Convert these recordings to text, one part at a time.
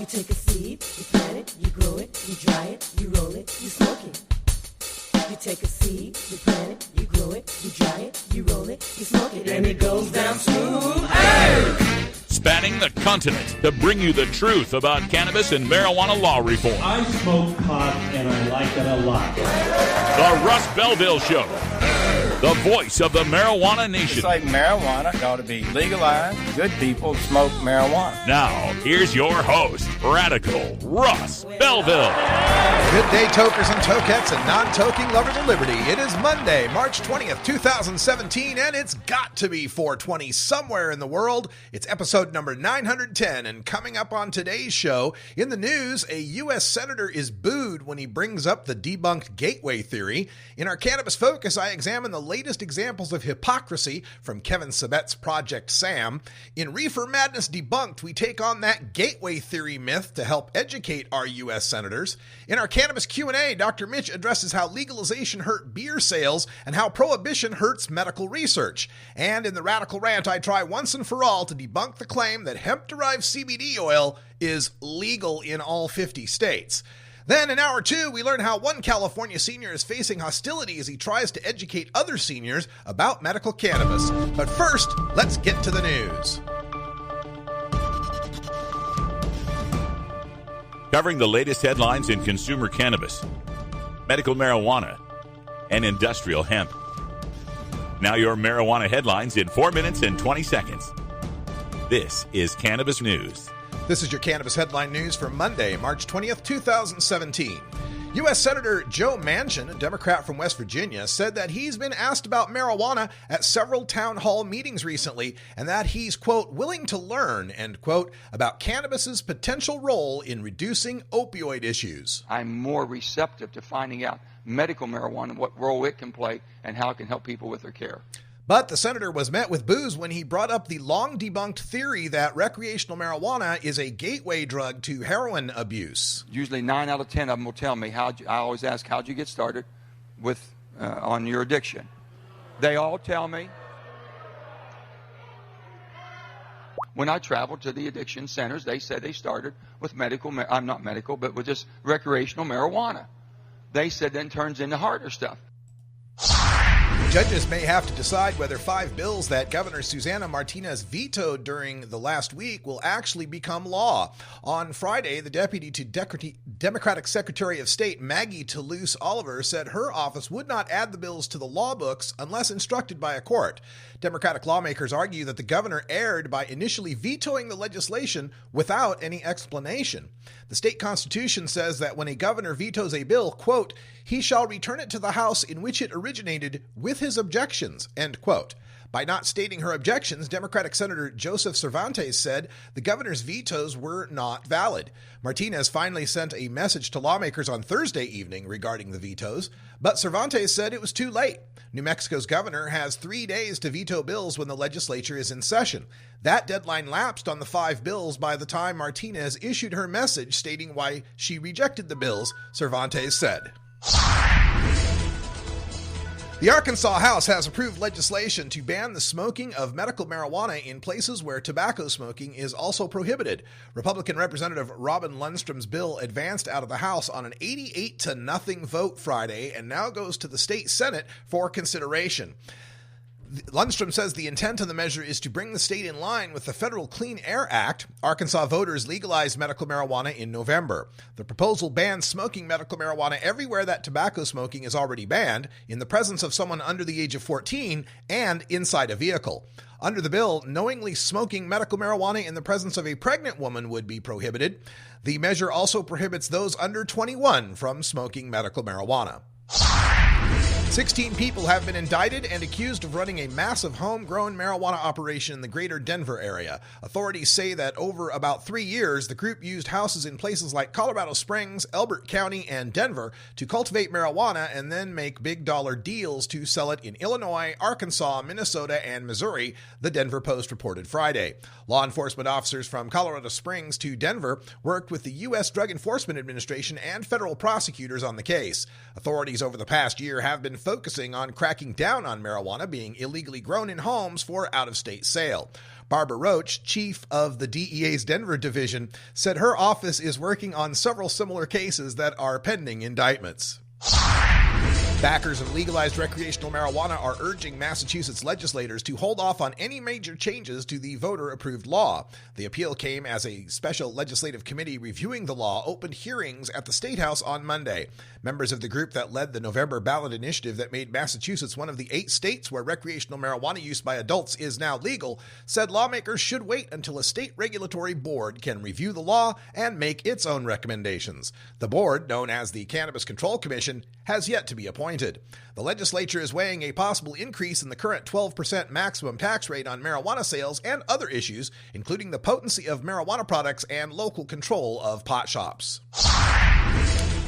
You take a seed, you plant it, you grow it, you dry it, you roll it, you smoke it. You take a seed, you plant it, you grow it, you dry it, you roll it, you smoke it, and it goes down smooth. Hey! Spanning the continent to bring you the truth about cannabis and marijuana law reform. I smoke pot and I like it a lot. The Russ Belville Show. The voice of the marijuana nation. It's like marijuana ought to be legalized. Good people smoke marijuana. Now, here's your host, Radical Russ Belville. Good day, tokers and tokettes and non-toking lovers of liberty. It is Monday, March 20th, 2017, and it's got to be 420 somewhere in the world. It's episode number 910, and coming up on today's show, in the news, a U.S. senator is booed when he brings up the debunked gateway theory. In our Cannabis Focus, I examine the latest examples of hypocrisy from Kevin Sabet's Project Sam. In Reefer Madness Debunked, we take on that gateway theory myth to help educate our U.S. senators. In our Cannabis Q&A, Dr. Mitch addresses how legalization hurt beer sales and how prohibition hurts medical research. And in the Radical Rant, I try once and for all to debunk the claim that hemp-derived CBD oil is legal in all 50 states. Then in hour 2, we learn how one California senior is facing hostility as he tries to educate other seniors about medical cannabis. But first, let's get to the news. Covering the latest headlines in consumer cannabis, medical marijuana, and industrial hemp. Now your marijuana headlines in 4 minutes and 20 seconds. This is Cannabis News. This is your Cannabis Headline News for Monday, March 20th, 2017. U.S. Senator Joe Manchin, a Democrat from West Virginia, said that he's been asked about marijuana at several town hall meetings recently and that he's, quote, willing to learn, end quote, about cannabis's potential role in reducing opioid issues. I'm more receptive to finding out medical marijuana, what role it can play, and how it can help people with their care. But the senator was met with boos when he brought up the long-debunked theory that recreational marijuana is a gateway drug to heroin abuse. Usually 9 out of 10 of them will tell me, I always ask, how'd you get started with on your addiction? They all tell me. When I traveled to the addiction centers, they said they started with I'm not medical, but with just recreational marijuana. They said then turns into harder stuff. Judges may have to decide whether 5 bills that Governor Susana Martinez vetoed during the last week will actually become law. On Friday, the Deputy to Democratic Secretary of State Maggie Toulouse Oliver said her office would not add the bills to the law books unless instructed by a court. Democratic lawmakers argue that the governor erred by initially vetoing the legislation without any explanation. The state constitution says that when a governor vetoes a bill, quote, he shall return it to the House in which it originated with his objections, end quote. By not stating her objections, Democratic Senator Joseph Cervantes said the governor's vetoes were not valid. Martinez finally sent a message to lawmakers on Thursday evening regarding the vetoes, but Cervantes said it was too late. New Mexico's governor has 3 days to veto bills when the legislature is in session. That deadline lapsed on the 5 bills by the time Martinez issued her message stating why she rejected the bills, Cervantes said. The Arkansas House has approved legislation to ban the smoking of medical marijuana in places where tobacco smoking is also prohibited. Republican Representative Robin Lundstrom's bill advanced out of the House on an 88-0 vote Friday and now goes to the state Senate for consideration. Lundstrom says the intent of the measure is to bring the state in line with the Federal Clean Air Act. Arkansas voters legalized medical marijuana in November. The proposal bans smoking medical marijuana everywhere that tobacco smoking is already banned, in the presence of someone under the age of 14, and inside a vehicle. Under the bill, knowingly smoking medical marijuana in the presence of a pregnant woman would be prohibited. The measure also prohibits those under 21 from smoking medical marijuana. 16 people have been indicted and accused of running a massive homegrown marijuana operation in the greater Denver area. Authorities say that over about 3 years, the group used houses in places like Colorado Springs, Elbert County, and Denver to cultivate marijuana and then make big dollar deals to sell it in Illinois, Arkansas, Minnesota, and Missouri, the Denver Post reported Friday. Law enforcement officers from Colorado Springs to Denver worked with the U.S. Drug Enforcement Administration and federal prosecutors on the case. Authorities over the past year have been focusing on cracking down on marijuana being illegally grown in homes for out-of-state sale. Barbara Roach, chief of the DEA's Denver division, said her office is working on several similar cases that are pending indictments. Backers of legalized recreational marijuana are urging Massachusetts legislators to hold off on any major changes to the voter-approved law. The appeal came as a special legislative committee reviewing the law opened hearings at the State House on Monday. Members of the group that led the November ballot initiative that made Massachusetts one of the 8 states where recreational marijuana use by adults is now legal said lawmakers should wait until a state regulatory board can review the law and make its own recommendations. The board, known as the Cannabis Control Commission, has yet to be appointed. The legislature is weighing a possible increase in the current 12% maximum tax rate on marijuana sales and other issues, including the potency of marijuana products and local control of pot shops.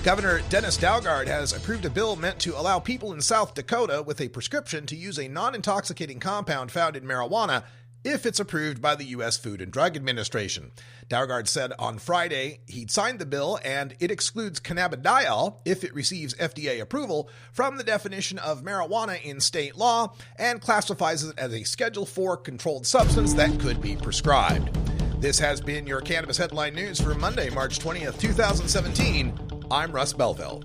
Governor Dennis Daugaard has approved a bill meant to allow people in South Dakota with a prescription to use a non-intoxicating compound found in marijuana if it's approved by the U.S. Food and Drug Administration. Daugaard said on Friday he'd signed the bill and it excludes cannabidiol, if it receives FDA approval, from the definition of marijuana in state law and classifies it as a Schedule IV controlled substance that could be prescribed. This has been your Cannabis Headline News for Monday, March 20th, 2017. I'm Russ Belville.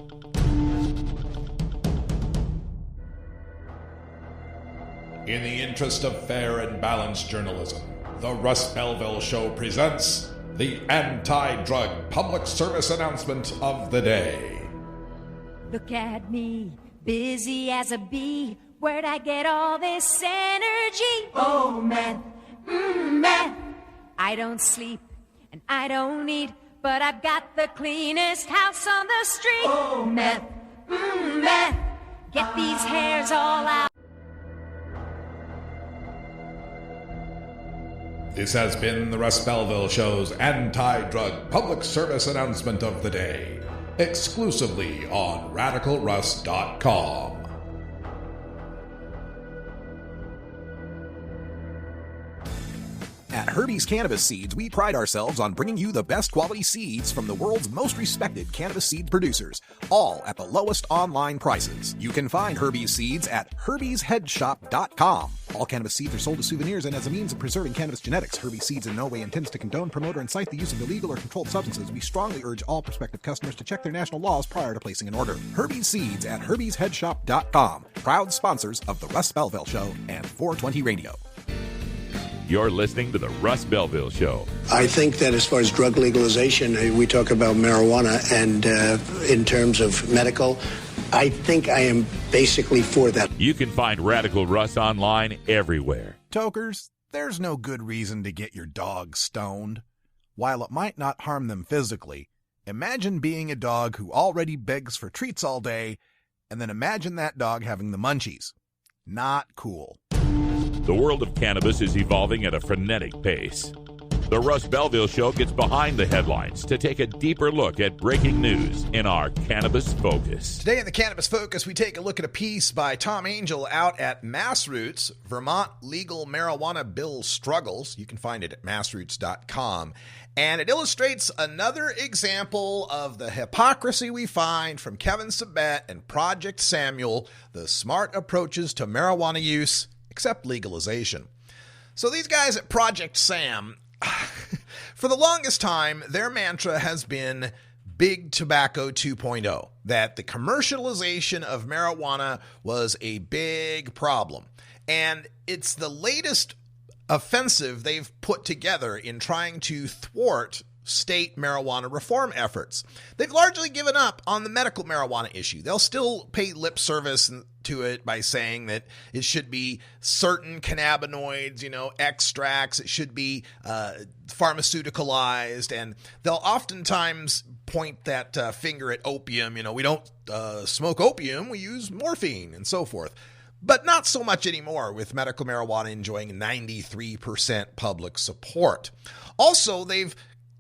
In the interest of fair and balanced journalism, the Russ Belville Show presents the anti-drug public service announcement of the day. Look at me, busy as a bee. Where'd I get all this energy? Oh, man, man. I don't sleep and I don't eat, but I've got the cleanest house on the street. Oh, man, man. Get these hairs all out. This has been the Russ Belville Show's anti-drug public service announcement of the day, exclusively on RadicalRuss.com. At Herbie's Cannabis Seeds, we pride ourselves on bringing you the best quality seeds from the world's most respected cannabis seed producers, all at the lowest online prices. You can find Herbie's Seeds at herbiesheadshop.com. All cannabis seeds are sold as souvenirs and as a means of preserving cannabis genetics. Herbie's Seeds in no way intends to condone, promote, or incite the use of illegal or controlled substances. We strongly urge all prospective customers to check their national laws prior to placing an order. Herbie's Seeds at herbiesheadshop.com. Proud sponsors of the Russ Belville Show and 420 Radio. You're listening to the Russ Belville Show. I think that as far as drug legalization, we talk about marijuana, and in terms of medical, I think I am basically for that. You can find Radical Russ online everywhere. Tokers, there's no good reason to get your dog stoned. While it might not harm them physically, imagine being a dog who already begs for treats all day, and then imagine that dog having the munchies. Not cool. The world of cannabis is evolving at a frenetic pace. The Russ Belville Show gets behind the headlines to take a deeper look at breaking news in our Cannabis Focus. Today in the Cannabis Focus, we take a look at a piece by Tom Angel out at Massroots, Vermont Legal Marijuana Bill Struggles. You can find it at massroots.com. And it illustrates another example of the hypocrisy we find from Kevin Sabet and Project Samuel, the smart approaches to marijuana use, except legalization. So these guys at Project Sam, for the longest time, their mantra has been Big Tobacco 2.0, that the commercialization of marijuana was a big problem. And it's the latest offensive they've put together in trying to thwart state marijuana reform efforts. They've largely given up on the medical marijuana issue. They'll still pay lip service to it by saying that it should be certain cannabinoids, extracts. It should be pharmaceuticalized, and they'll oftentimes point that finger at opium. We don't smoke opium, we use morphine, and so forth. But not so much anymore, with medical marijuana enjoying 93% public support. Also, they've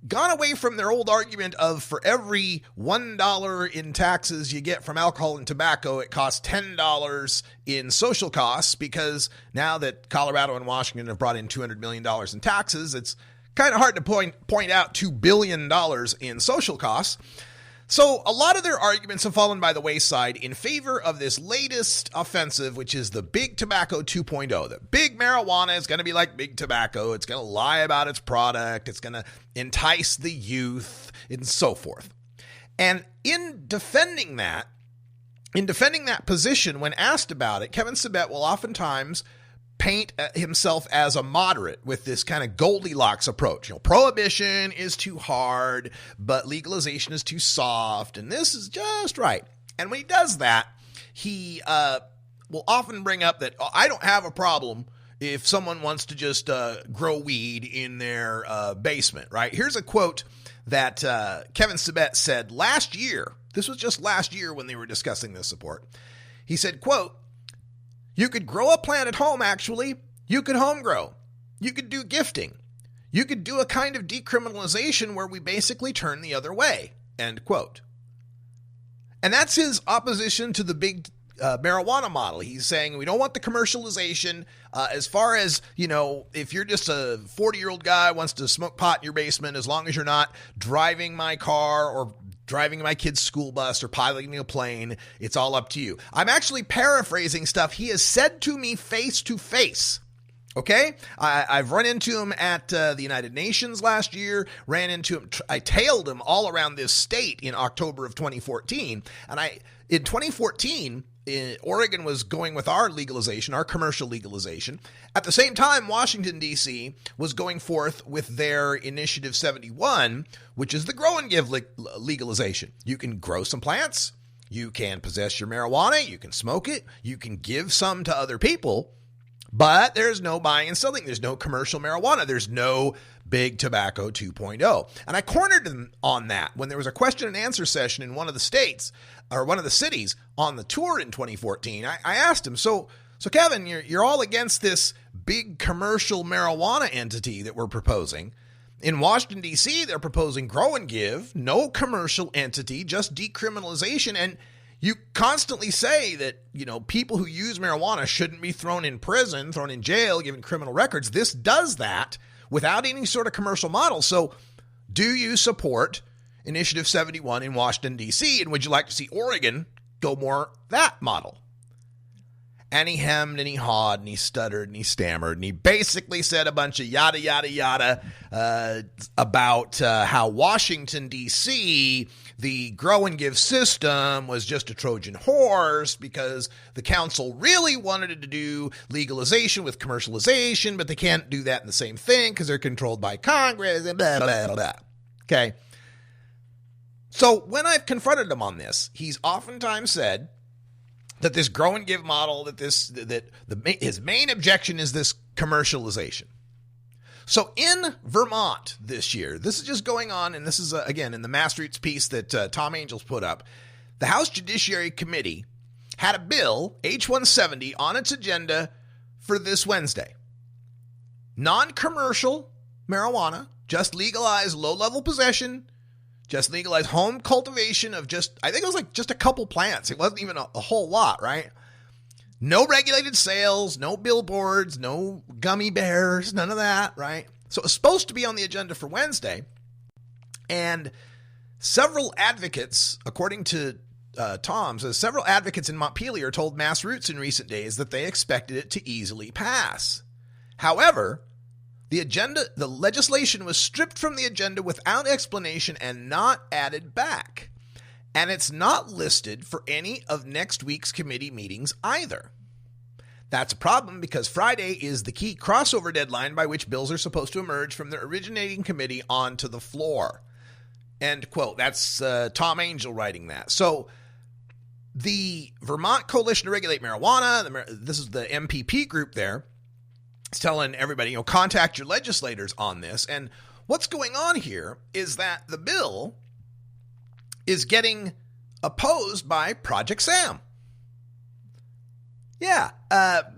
gone away from their old argument of for every $1 in taxes you get from alcohol and tobacco, it costs $10 in social costs, because now that Colorado and Washington have brought in $200 million in taxes, it's kind of hard to point out $2 billion in social costs. So a lot of their arguments have fallen by the wayside in favor of this latest offensive, which is the Big Tobacco 2.0. The big marijuana is going to be like big tobacco. It's going to lie about its product. It's going to entice the youth and so forth. And in defending that position, when asked about it, Kevin Sabet will oftentimes paint himself as a moderate with this kind of Goldilocks approach. Prohibition is too hard, but legalization is too soft, and this is just right. And when he does that, he will often bring up that I don't have a problem if someone wants to just grow weed in their basement, right? Here's a quote that Kevin Sabet said last year. This was just last year when they were discussing this support. He said, quote, "You could grow a plant at home, actually. You could home grow. You could do gifting. You could do a kind of decriminalization where we basically turn the other way," end quote. And that's his opposition to the big marijuana model. He's saying we don't want the commercialization as far as, if you're just a 40-year-old guy wants to smoke pot in your basement, as long as you're not driving my car or driving my kid's school bus or piloting a plane, it's all up to you. I'm actually paraphrasing stuff he has said to me face to face. Okay? I've run into him at the United Nations last year, ran into him, I tailed him all around this state in October of 2014. And in 2014, Oregon was going with our legalization, our commercial legalization. At the same time, Washington, D.C. was going forth with their Initiative 71, which is the grow and give legalization. You can grow some plants, you can possess your marijuana, you can smoke it, you can give some to other people, but there's no buying and selling. There's no commercial marijuana. There's no Big Tobacco 2.0. And I cornered him on that when there was a question and answer session in one of the states or one of the cities on the tour in 2014. I asked him, so Kevin, you're all against this big commercial marijuana entity that we're proposing. In Washington, D.C., they're proposing grow and give, no commercial entity, just decriminalization. And you constantly say that, people who use marijuana shouldn't be thrown in prison, thrown in jail, given criminal records. This does that without any sort of commercial model. So do you support Initiative 71 in Washington, D.C., and would you like to see Oregon go more that model? And he hemmed and he hawed and he stuttered and he stammered and he basically said a bunch of yada, yada, yada about how Washington, D.C., the grow and give system was just a Trojan horse because the council really wanted to do legalization with commercialization, but they can't do that in the same thing because they're controlled by Congress and blah, blah, blah, blah. Okay. So when I've confronted him on this, he's oftentimes said that this grow and give model, his main objection is this commercialization. So in Vermont this year, this is just going on, and this is, again, in the Massroots piece that Tom Angels put up, the House Judiciary Committee had a bill, H-170, on its agenda for this Wednesday. Non-commercial marijuana, just legalize low-level possession, just legalize home cultivation of I think it was like just a couple plants. It wasn't even a whole lot, right? No regulated sales, no billboards, no gummy bears, none of that, right? So it's supposed to be on the agenda for Wednesday. And several advocates, according to Tom, says several advocates in Montpelier told Massroots in recent days that they expected it to easily pass. However, the legislation was stripped from the agenda without explanation and not added back. And it's not listed for any of next week's committee meetings either. That's a problem because Friday is the key crossover deadline by which bills are supposed to emerge from the originating committee onto the floor. End quote. That's Tom Angel writing that. So the Vermont Coalition to Regulate Marijuana, this is the MPP group there, is telling everybody, contact your legislators on this. And what's going on here is that the bill is getting opposed by Project Sam. Yeah,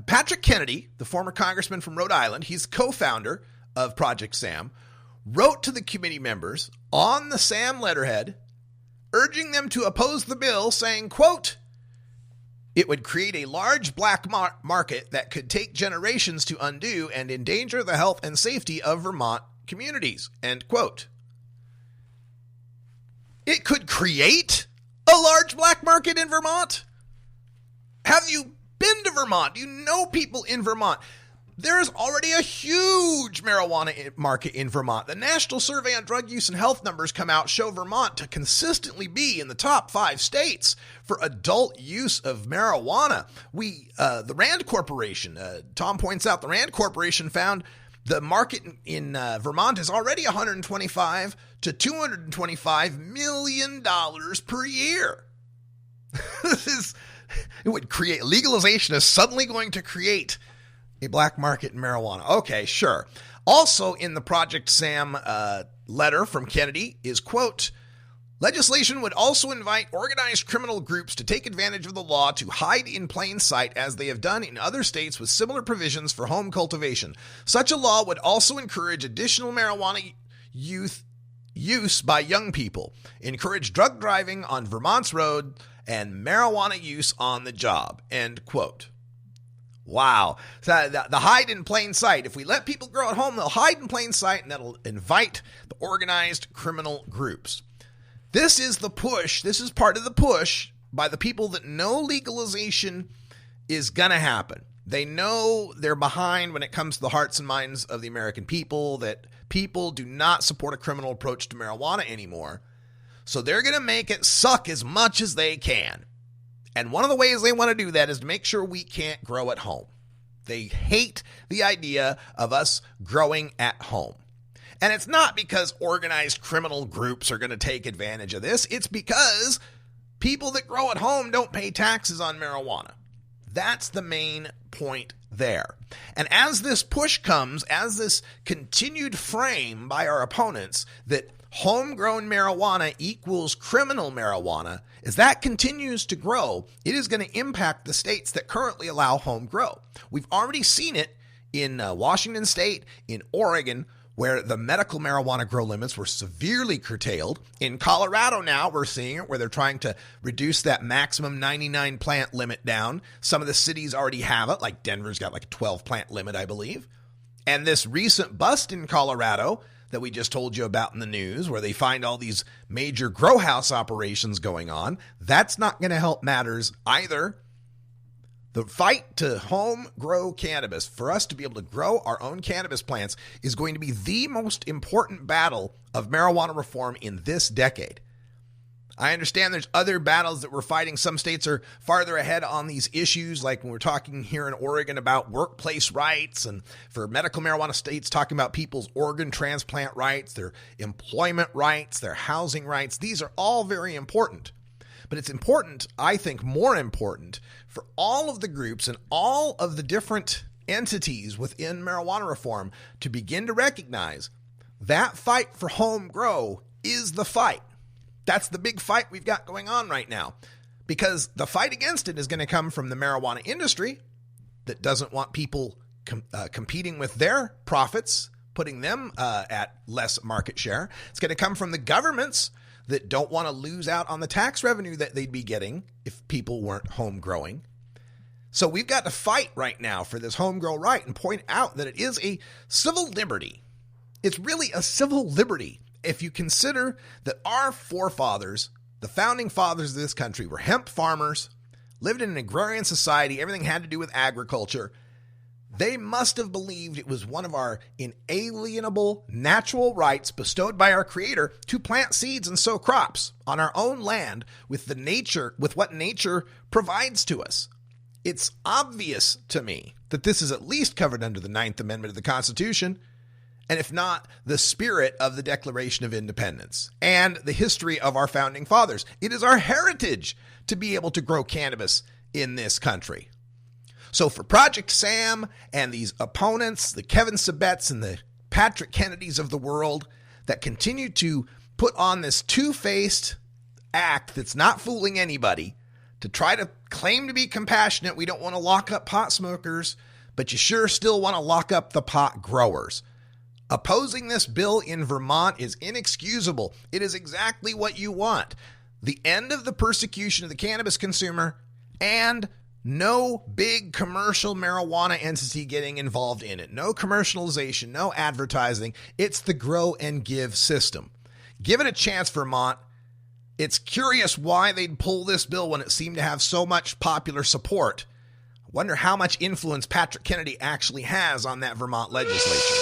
Patrick Kennedy, the former congressman from Rhode Island, he's co-founder of Project Sam, wrote to the committee members on the Sam letterhead, urging them to oppose the bill, saying, quote, "It would create a large black market that could take generations to undo and endanger the health and safety of Vermont communities," end quote. it could create a large black market in Vermont? Have you been to Vermont? Do you know people in Vermont? There's already a huge marijuana market in Vermont. The National Survey on Drug Use and Health numbers come out show Vermont to consistently be in the top 5 states for adult use of marijuana. The Rand Corporation, Tom points out, the Rand Corporation found the market in Vermont is already $125 to $225 million per year. It would create, legalization is suddenly going to create a black market in marijuana. Okay, sure. Also in the Project Sam letter from Kennedy is, quote, legislation would also invite organized criminal groups to take advantage of the law to hide in plain sight, as they have done in other states with similar provisions for home cultivation. Such a law would also encourage additional marijuana use by young people, encourage drug driving on Vermont's road, and marijuana use on the job, end quote. Wow. So the hide in plain sight. If we let people grow at home, they'll hide in plain sight, and that'll invite the organized criminal groups. This is the push. This is part of the push by the people that know legalization is going to happen. They know they're behind when it comes to the hearts and minds of the American people, that people do not support a criminal approach to marijuana anymore. So they're going to make it suck as much as they can. And one of the ways they want to do that is to make sure we can't grow at home. They hate the idea of us growing at home. And it's not because organized criminal groups are going to take advantage of this. It's because people that grow at home don't pay taxes on marijuana. That's the main point there. And as this push comes, as this continued frame by our opponents that homegrown marijuana equals criminal marijuana, as that continues to grow, it is going to impact the states that currently allow home grow. We've already seen it in Washington State, in Oregon, where the medical marijuana grow limits were severely curtailed. In Colorado now, we're seeing it where they're trying to reduce that maximum 99 plant limit down. Some of the cities already have it, like Denver's got like a 12 plant limit, I believe. And this recent bust in Colorado that we just told you about in the news, where they find all these major grow house operations going on, that's not going to help matters either. The fight to home grow cannabis, for us to be able to grow our own cannabis plants, is going to be the most important battle of marijuana reform in this decade. I understand there's other battles that we're fighting. Some states are farther ahead on these issues, like when we're talking here in Oregon about workplace rights, and for medical marijuana states talking about people's organ transplant rights, their employment rights, their housing rights. These are all very important. But it's important, I think more important, for all of the groups and all of the different entities within marijuana reform to begin to recognize that fight for home grow is the fight. That's the big fight we've got going on right now, because the fight against it is going to come from the marijuana industry that doesn't want people competing with their profits, putting them at less market share. It's going to come from the governments that don't want to lose out on the tax revenue that they'd be getting if people weren't home growing. So we've got to fight right now for this home grow right and point out that it is a civil liberty. It's really a civil liberty. If you consider that our forefathers, the founding fathers of this country, were hemp farmers, lived in an agrarian society, everything had to do with agriculture, they must have believed it was one of our inalienable natural rights bestowed by our Creator to plant seeds and sow crops on our own land with what nature provides to us. It's obvious to me that this is at least covered under the 9th Amendment of the Constitution, and if not, the spirit of the Declaration of Independence and the history of our founding fathers. It is our heritage to be able to grow cannabis in this country. So for Project Sam and these opponents, the Kevin Sabett's and the Patrick Kennedys of the world that continue to put on this two-faced act that's not fooling anybody, to try to claim to be compassionate, we don't want to lock up pot smokers, but you sure still want to lock up the pot growers. Opposing this bill in Vermont is inexcusable. It is exactly what you want. The end of the persecution of the cannabis consumer and no big commercial marijuana entity getting involved in it. No commercialization, no advertising. It's the grow and give system. Give it a chance, Vermont. It's curious why they'd pull this bill when it seemed to have so much popular support. I wonder how much influence Patrick Kennedy actually has on that Vermont legislature.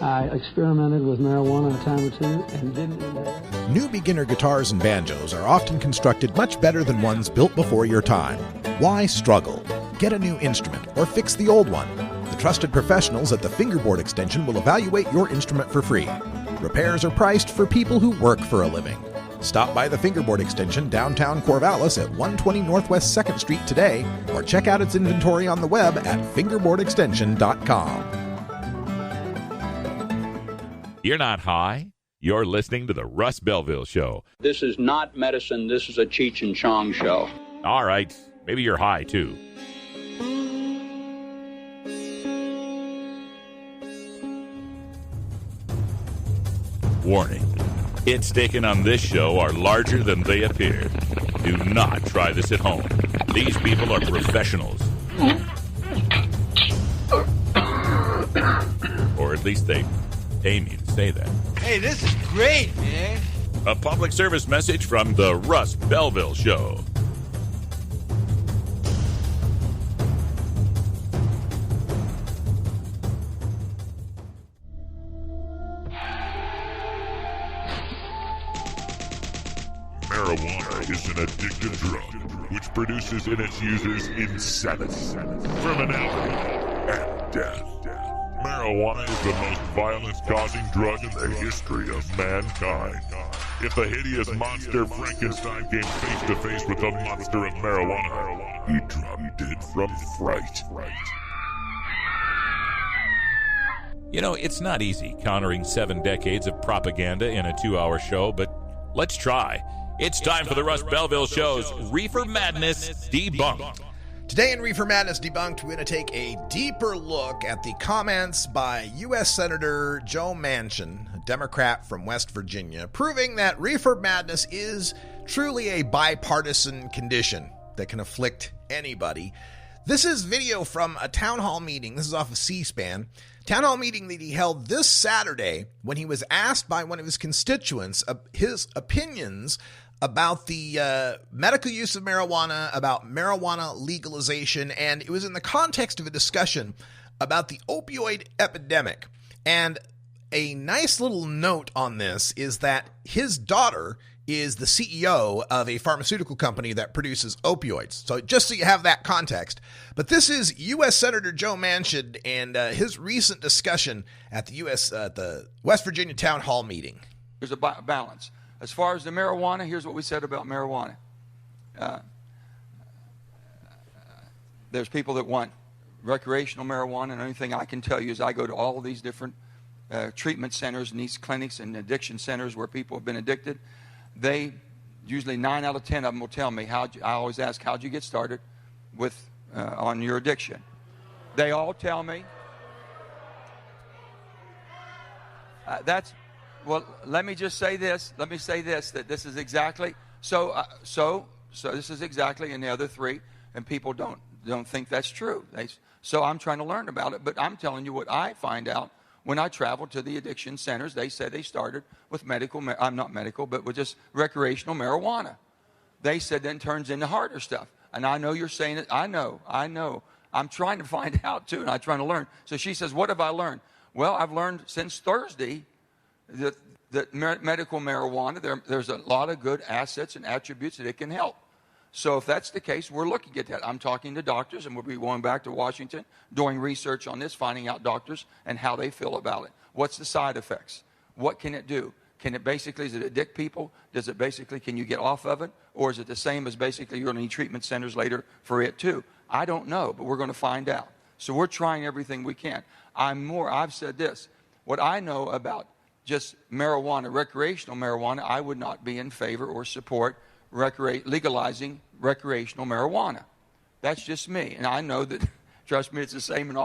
I experimented with marijuana a time or two and didn't enjoy it. New beginner guitars and banjos are often constructed much better than ones built before your time. Why struggle? Get a new instrument or fix the old one. The trusted professionals at the Fingerboard Extension will evaluate your instrument for free. Repairs are priced for people who work for a living. Stop by the Fingerboard Extension downtown Corvallis at 120 Northwest 2nd Street today, or check out its inventory on the web at fingerboardextension.com. You're not high. You're listening to the Russ Belville Show. This is not medicine. This is a Cheech and Chong show. All right. Maybe you're high, too. Warning. Hits taken on this show are larger than they appear. Do not try this at home. These people are professionals. Or at least they pay me to say that. Hey, this is great, man. A public service message from the Russ Belville Show. Marijuana is an addictive drug which produces in its users insanity, criminality, and death. Marijuana is the most violence-causing drug in the history of mankind. If the hideous monster Frankenstein came face-to-face with the monster of marijuana, he dropped dead from fright. You know, it's not easy countering 7 decades of propaganda in a 2-hour show, but let's try. It's time for the Russ Belville Show's Reefer Madness Debunked. Today in Reefer Madness Debunked, we're going to take a deeper look at the comments by U.S. Senator Joe Manchin, a Democrat from West Virginia, proving that Reefer Madness is truly a bipartisan condition that can afflict anybody. This is video from a town hall meeting. This is off of C-SPAN. Town hall meeting that he held this Saturday when he was asked by one of his constituents his opinions about the medical use of marijuana, about marijuana legalization, and it was in the context of a discussion about the opioid epidemic. And a nice little note on this is that his daughter is the CEO of a pharmaceutical company that produces opioids. So just so you have that context. But this is U.S. Senator Joe Manchin and his recent discussion at the West Virginia Town Hall meeting. There's a balance. As far as the marijuana, here's what we said about marijuana. There's people that want recreational marijuana, and the only thing I can tell you is I go to all of these different treatment centers and these clinics and addiction centers where people have been addicted. They, usually 9 out of 10 of them will tell me, I always ask, how'd you get started with on your addiction? They all tell me. Well, let me just say this. Let me say this, that this is exactly, so this is exactly in the other three, and people don't think that's true. So I'm trying to learn about it, but I'm telling you what I find out when I travel to the addiction centers. They said they started with with just recreational marijuana. They said then turns into harder stuff. And I know you're saying it. I know. I'm trying to find out too, and I'm trying to learn. So she says, what have I learned? Well, I've learned since Thursday that medical marijuana, there's a lot of good assets and attributes that it can help. So if that's the case, we're looking at that. I'm talking to doctors, and we'll be going back to Washington, doing research on this, finding out doctors and how they feel about it. What's the side effects? What can it do? Can it basically, does it addict people? Does it basically, can you get off of it? Or is it the same as basically you're going to need treatment centers later for it too? I don't know, but we're going to find out. So we're trying everything we can. I've said this, what I know about just marijuana, recreational marijuana, I would not be in favor or support legalizing recreational marijuana. That's just me. And I know that, trust me, it's the same in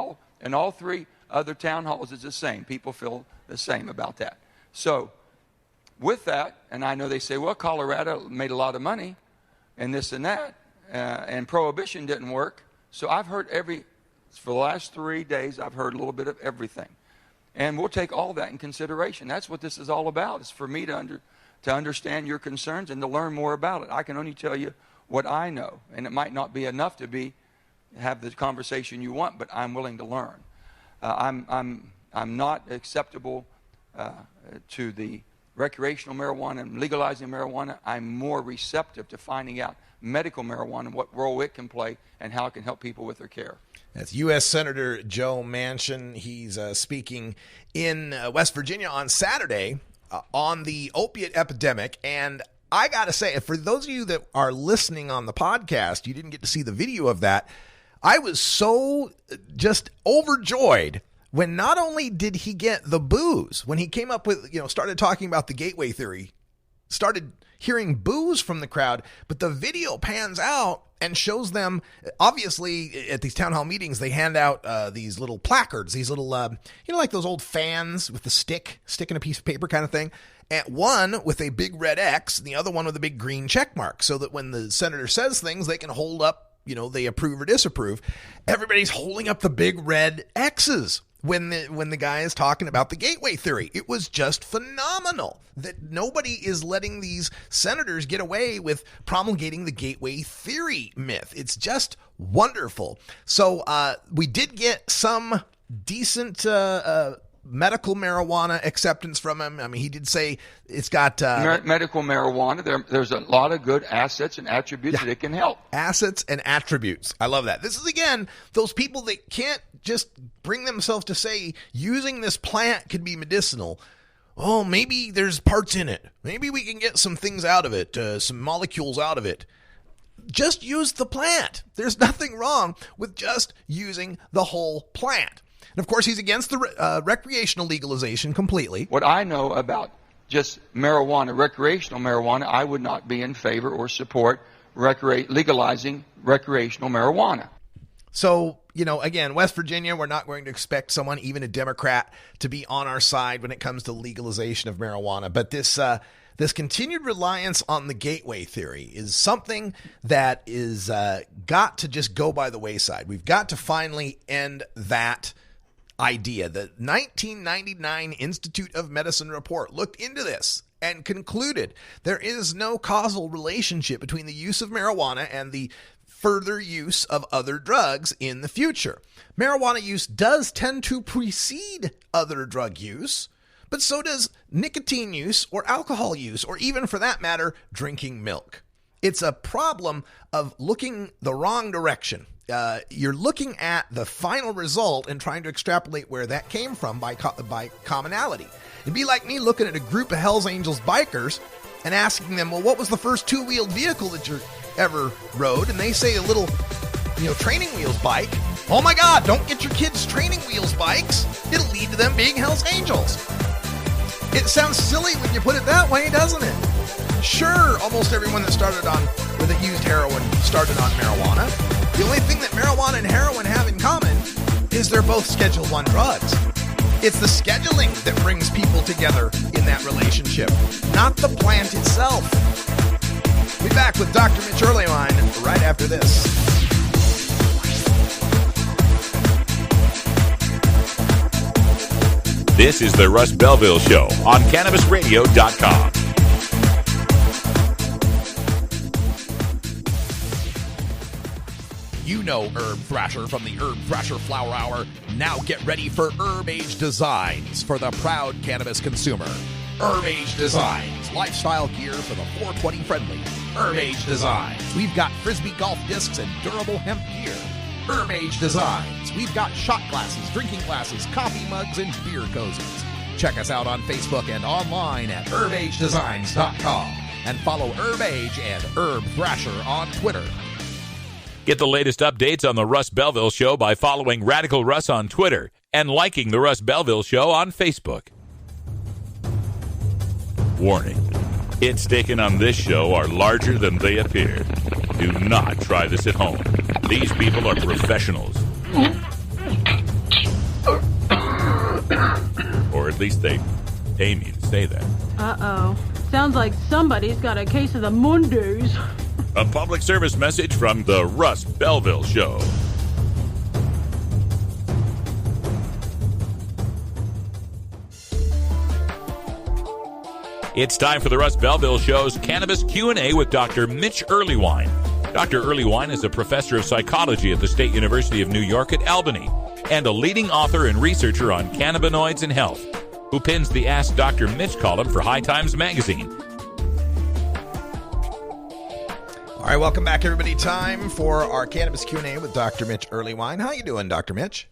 all three other town halls. It's the same. People feel the same about that. So with that, and I know they say, well, Colorado made a lot of money and this and that, and prohibition didn't work. So I've heard for the last 3 days, I've heard a little bit of everything. And we'll take all that in consideration. That's what this is all about. It's for me to understand your concerns and to learn more about it. I can only tell you what I know, and it might not be enough to have the conversation you want, but I'm willing to learn. I'm not acceptable to the recreational marijuana and legalizing marijuana. I'm more receptive to finding out medical marijuana and what role it can play and how it can help people with their care. That's U.S. Senator Joe Manchin. He's speaking in West Virginia on Saturday on the opiate epidemic. And I got to say, for those of you that are listening on the podcast, you didn't get to see the video of that. I was so just overjoyed when not only did he get the boos, when he came up with, started talking about the gateway theory, started hearing boos from the crowd, but the video pans out and shows them, obviously, at these town hall meetings, they hand out these little placards, these little, like those old fans with the stick in a piece of paper kind of thing. And one with a big red X, and the other one with a big green check mark, so that when the senator says things, they can hold up, they approve or disapprove. Everybody's holding up the big red X's when the guy is talking about the gateway theory. It was just phenomenal that nobody is letting these senators get away with promulgating the gateway theory myth. It's just wonderful. So we did get some decent medical marijuana acceptance from him. I mean, he did say it's got medical marijuana. There's a lot of good assets and attributes that it can help. Assets and attributes. I love that. This is, again, those people that can't just bring themselves to say using this plant could be medicinal. Oh, maybe there's parts in it. Maybe we can get some things out of it, some molecules out of it. Just use the plant. There's nothing wrong with just using the whole plant. And, of course, he's against the recreational legalization completely. What I know about just marijuana, recreational marijuana, I would not be in favor or support legalizing recreational marijuana. So, again, West Virginia, we're not going to expect someone, even a Democrat, to be on our side when it comes to legalization of marijuana. But this continued reliance on the gateway theory is something that is got to just go by the wayside. We've got to finally end that idea. The 1999 Institute of Medicine report looked into this and concluded there is no causal relationship between the use of marijuana and the further use of other drugs in the future. Marijuana use does tend to precede other drug use, but so does nicotine use or alcohol use, or even, for that matter, drinking milk. It's a problem of looking the wrong direction. You're looking at the final result and trying to extrapolate where that came from by commonality. It'd be like me looking at a group of Hells Angels bikers and asking them, well, what was the first two-wheeled vehicle that you ever rode? And they say a little, training wheels bike. Oh my God, don't get your kids training wheels bikes. It'll lead to them being Hells Angels. It sounds silly when you put it that way, doesn't it? Sure, almost everyone that used heroin started on marijuana. The only thing that marijuana and heroin have in common is they're both Schedule I drugs. It's the scheduling that brings people together in that relationship, not the plant itself. We'll be back with Dr. Mitch Earleymine right after this. This is the Russ Belville Show on CannabisRadio.com. You know Herb Thrasher from the Herb Thrasher Flower Hour. Now get ready for Herb Age Designs for the proud cannabis consumer. Herb Age Designs, lifestyle gear for the 420 friendly. Herb Age Designs. We've got Frisbee golf discs and durable hemp gear. Herb Age Designs. We've got shot glasses, drinking glasses, coffee mugs, and beer cozies. Check us out on Facebook and online at herbagedesigns.com. And follow Herb Age and Herb Thrasher on Twitter. Get the latest updates on the Russ Belville Show by following Radical Russ on Twitter and liking the Russ Belville Show on Facebook. Warning. Hits taken on this show are larger than they appear. Do not try this at home. These people are professionals. Or at least they pay me to say that. Uh-oh. Sounds like somebody's got a case of the Mondays. A public service message from the Russ Belville Show. It's time for the Russ Belville Show's Cannabis Q&A with Dr. Mitch Earlywine. Dr. Earlywine is a professor of psychology at the State University of New York at Albany and a leading author and researcher on cannabinoids and health, who pins the Ask Dr. Mitch column for High Times magazine. All right, welcome back, everybody. Time for our Cannabis Q&A with Dr. Mitch Earlywine. How you doing, Dr. Mitch?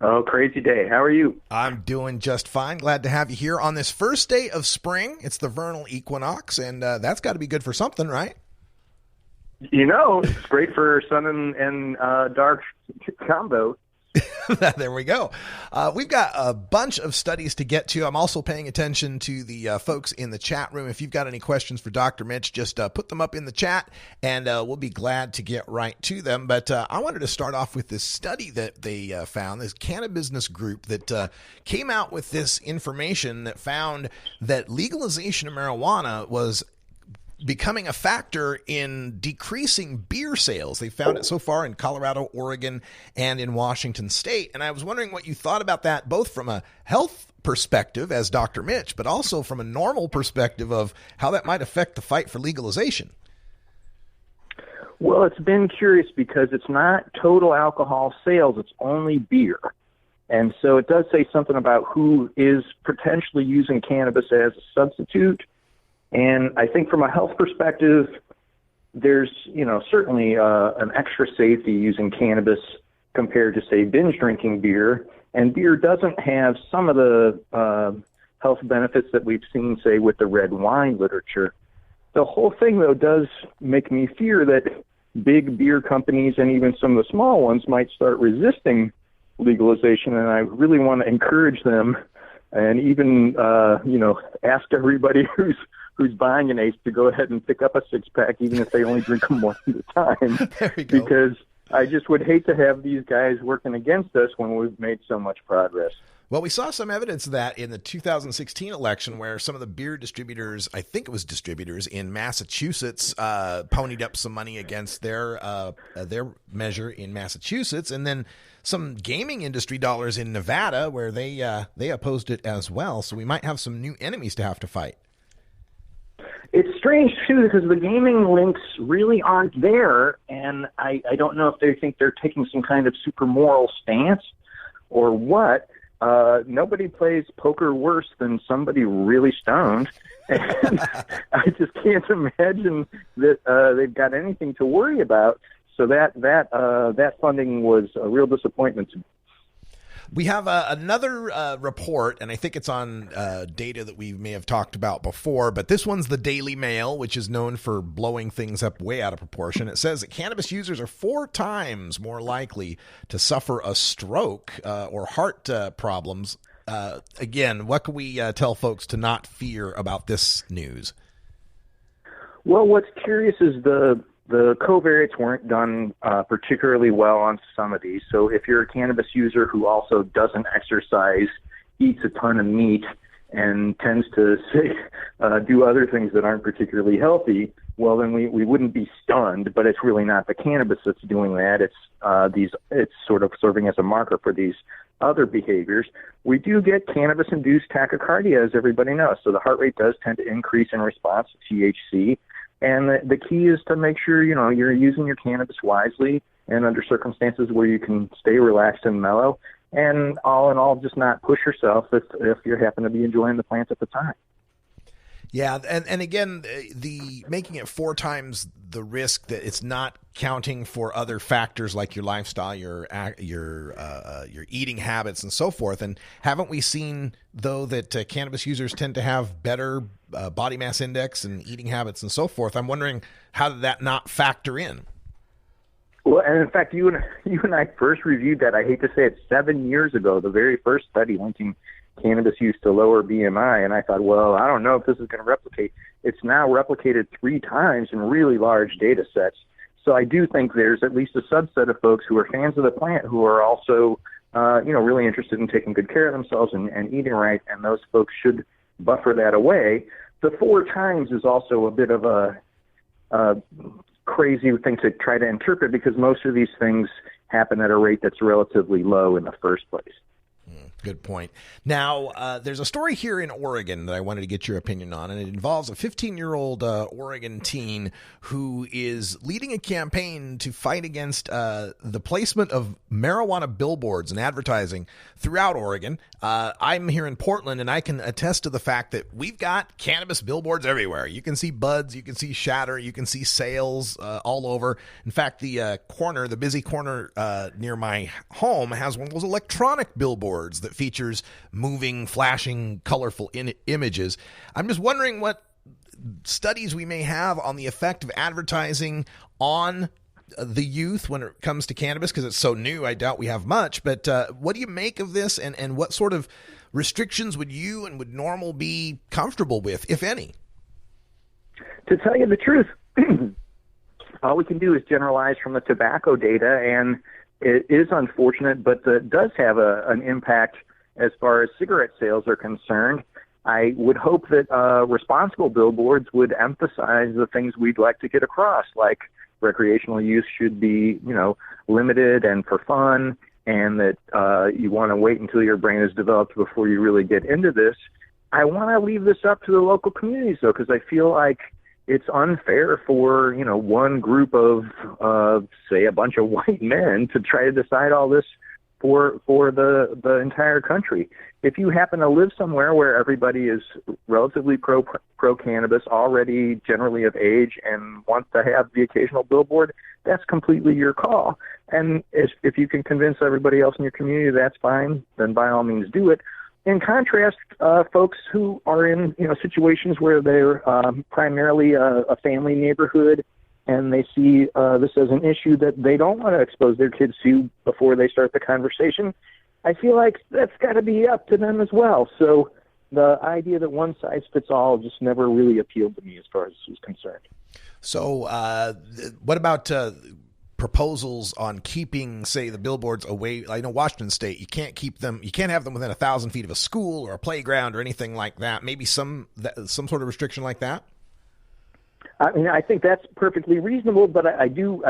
Oh, crazy day. How are you? I'm doing just fine. Glad to have you here on this first day of spring. It's the vernal equinox, and that's got to be good for something, right? You know, it's great for sun and dark combo. There we go. We've got a bunch of studies to get to. I'm also paying attention to the folks in the chat room. If you've got any questions for Dr. Mitch, just put them up in the chat, and we'll be glad to get right to them. But I wanted to start off with this study that they found, this Cannabusiness group that came out with this information that found that legalization of marijuana was becoming a factor in decreasing beer sales. They found it so far in Colorado, Oregon, and in Washington State. And I was wondering what you thought about that, both from a health perspective as Dr. Mitch, but also from a normal perspective of how that might affect the fight for legalization. Well, it's been curious because it's not total alcohol sales, it's only beer. And so it does say something about who is potentially using cannabis as a substitute. And I think from a health perspective, there's, certainly an extra safety using cannabis compared to, say, binge drinking beer. And beer doesn't have some of the health benefits that we've seen, say, with the red wine literature. The whole thing, though, does make me fear that big beer companies and even some of the small ones might start resisting legalization. And I really want to encourage them and even, ask everybody who's buying an Ace to go ahead and pick up a six-pack, even if they only drink them one at a time. There we go. Because I just would hate to have these guys working against us when we've made so much progress. Well, we saw some evidence of that in the 2016 election where some of the beer distributors, I think it was distributors in Massachusetts, ponied up some money against their measure in Massachusetts, and then some gaming industry dollars in Nevada where they opposed it as well. So we might have some new enemies to have to fight. It's strange, too, because the gaming links really aren't there, and I don't know if they think they're taking some kind of super moral stance or what. Nobody plays poker worse than somebody really stoned, and I just can't imagine that they've got anything to worry about. So that funding was a real disappointment to me. We have another report, and I think it's on data that we may have talked about before, but this one's the Daily Mail, which is known for blowing things up way out of proportion. It says that cannabis users are 4 times more likely to suffer a stroke or heart problems. Again, what can we tell folks to not fear about this news? Well, what's curious is the covariates weren't done particularly well on some of these. So if you're a cannabis user who also doesn't exercise, eats a ton of meat, and tends to do other things that aren't particularly healthy, well, then we wouldn't be stunned. But it's really not the cannabis that's doing that. It's sort of serving as a marker for these other behaviors. We do get cannabis-induced tachycardia, as everybody knows. So the heart rate does tend to increase in response to THC. And the key is to make sure, you're using your cannabis wisely and under circumstances where you can stay relaxed and mellow. And all in all, just not push yourself if you happen to be enjoying the plant at the time. Yeah, and again, the making it 4 times the risk that it's not counting for other factors like your lifestyle, your eating habits, and so forth. And haven't we seen, though, that cannabis users tend to have better body mass index and eating habits and so forth? I'm wondering, how did that not factor in? Well, and in fact, you and I first reviewed that, I hate to say it, 7 years ago, the very first study linking cannabis use to lower BMI, and I thought, well, I don't know if this is going to replicate. It's now replicated 3 times in really large data sets. So I do think there's at least a subset of folks who are fans of the plant who are also, really interested in taking good care of themselves and eating right, and those folks should buffer that away. The 4 times is also a bit of a crazy thing to try to interpret because most of these things happen at a rate that's relatively low in the first place. Good point. Now, there's a story here in Oregon that I wanted to get your opinion on, and it involves a 15-year-old Oregon teen who is leading a campaign to fight against the placement of marijuana billboards and advertising throughout Oregon. I'm here in Portland, and I can attest to the fact that we've got cannabis billboards everywhere. You can see buds, you can see shatter, you can see sales all over. In fact, the busy corner near my home has one of those electronic billboards that features moving, flashing, colorful images. I'm just wondering what studies we may have on the effect of advertising on the youth when it comes to cannabis, because it's so new. I doubt we have much, but what do you make of this, and what sort of restrictions would you and would Normal be comfortable with, if any? To tell you the truth, all we can do is generalize from the tobacco data, and it is unfortunate, but it does have an impact as far as cigarette sales are concerned. I would hope that responsible billboards would emphasize the things we'd like to get across, like recreational use should be, limited and for fun, and that you want to wait until your brain is developed before you really get into this. I want to leave this up to the local communities, though, because I feel like it's unfair for, one group of, say, a bunch of white men to try to decide all this for the entire country. If you happen to live somewhere where everybody is relatively pro cannabis, already generally of age, and wants to have the occasional billboard, that's completely your call. And if you can convince everybody else in your community that's fine, then by all means do it. In contrast, folks who are in situations where they're primarily a family neighborhood, and they see this as an issue that they don't want to expose their kids to before they start the conversation, I feel like that's got to be up to them as well. So the idea that one size fits all just never really appealed to me as far as this was concerned. So what about proposals on keeping, say, the billboards away? I know Washington State, you can't have them within 1,000 feet of a school or a playground or anything like that. Maybe some sort of restriction like that? I mean, I think that's perfectly reasonable, but I do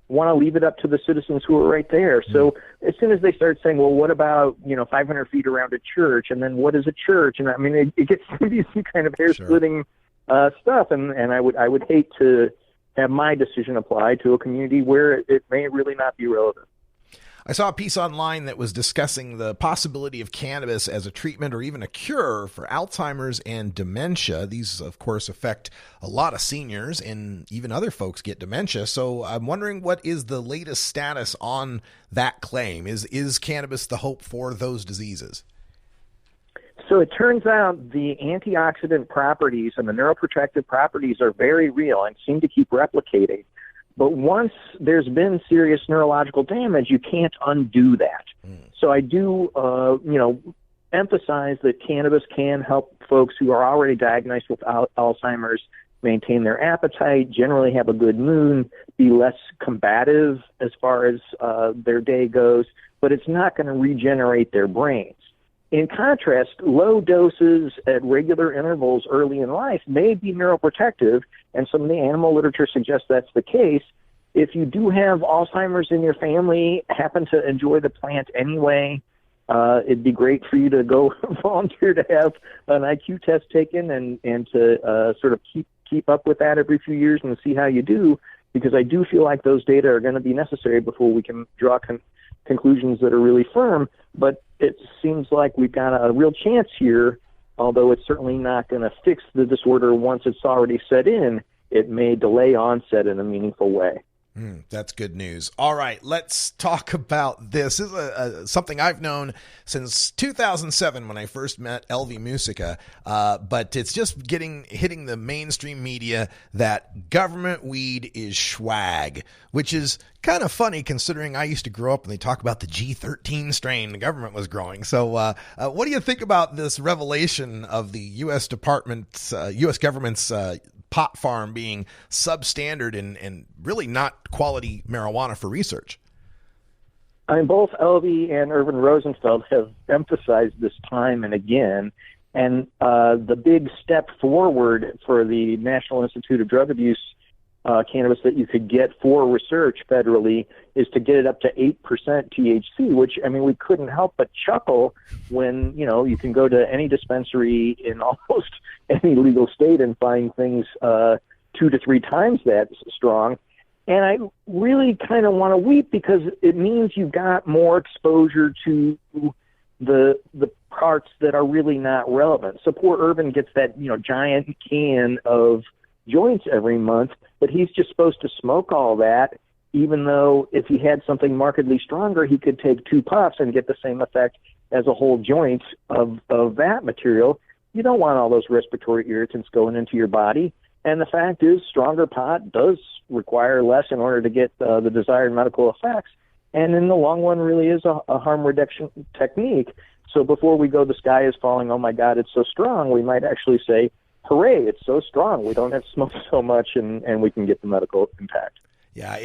want to leave it up to the citizens who are right there. So as soon as they start saying, well, what about 500 feet around a church, and then what is a church? And I mean, it gets to be some kind of hair-splitting stuff, and I would hate to have my decision apply to a community where it may really not be relevant. I saw a piece online that was discussing the possibility of cannabis as a treatment or even a cure for Alzheimer's and dementia. These, of course, affect a lot of seniors, and even other folks get dementia. So I'm wondering, what is the latest status on that claim? Is cannabis the hope for those diseases? So it turns out the antioxidant properties and the neuroprotective properties are very real and seem to keep replicating. But once there's been serious neurological damage, you can't undo that. So I do, emphasize that cannabis can help folks who are already diagnosed with Alzheimer's maintain their appetite, generally have a good mood, be less combative as far as their day goes, but it's not going to regenerate their brains. In contrast, low doses at regular intervals early in life may be neuroprotective, and some of the animal literature suggests that's the case. If you do have Alzheimer's in your family, happen to enjoy the plant anyway, it'd be great for you to go volunteer to have an IQ test taken and to sort of keep up with that every few years and see how you do, because I do feel like those data are going to be necessary before we can draw conclusions that are really firm. But it seems like we've got a real chance here, although it's certainly not going to fix the disorder once it's already set in. It may delay onset in a meaningful way. That's good news. All right, let's talk about this. This is something I've known since 2007 when I first met LV Musica, but it's just hitting the mainstream media that government weed is swag, which is kind of funny considering I used to grow up and they talk about the G13 strain the government was growing. So what do you think about this revelation of the U.S. government's pot farm being substandard and really not quality marijuana for research? I mean, both Elvie and Irvin Rosenfeld have emphasized this time and again, and the big step forward for the National Institute of Drug Abuse cannabis that you could get for research federally is to get it up to 8% THC, which, I mean, we couldn't help but chuckle when, you can go to any dispensary in almost any legal state and find things 2 to 3 times that strong. And I really kind of want to weep because it means you've got more exposure to the parts that are really not relevant. So poor Irvin gets that, giant can of joints every month, but he's just supposed to smoke all that, even though if he had something markedly stronger, he could take 2 puffs and get the same effect as a whole joint of that material. You don't want all those respiratory irritants going into your body. And the fact is, stronger pot does require less in order to get the desired medical effects. And in the long run, really is a harm reduction technique. So before we go, the sky is falling, oh my God, it's so strong, we might actually say, hooray, it's so strong, we don't have to smoke so much, and we can get the medical impact. Yeah,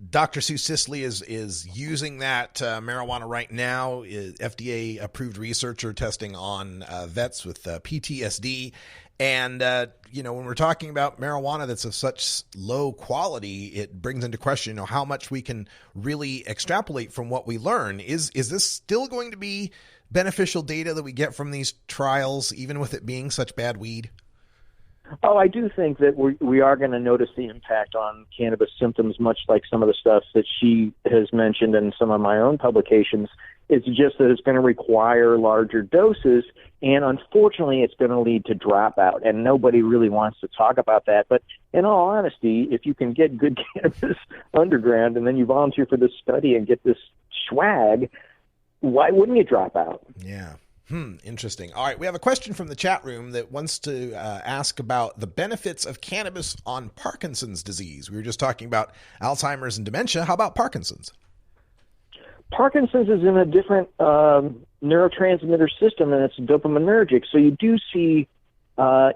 Dr. Sue Sisley is using that marijuana right now. FDA approved researcher testing on vets with PTSD. And, when we're talking about marijuana that's of such low quality, it brings into question, how much we can really extrapolate from what we learn. Is this still going to be beneficial data that we get from these trials, even with it being such bad weed? Oh, I do think that we are going to notice the impact on cannabis symptoms, much like some of the stuff that she has mentioned in some of my own publications. It's just that it's going to require larger doses, and unfortunately, it's going to lead to dropout, and nobody really wants to talk about that. But in all honesty, if you can get good cannabis underground and then you volunteer for this study and get this swag, why wouldn't you drop out? Yeah. Interesting. All right. We have a question from the chat room that wants to ask about the benefits of cannabis on Parkinson's disease. We were just talking about Alzheimer's and dementia. How about Parkinson's? Parkinson's is in a different neurotransmitter system, and it's dopaminergic. So you do see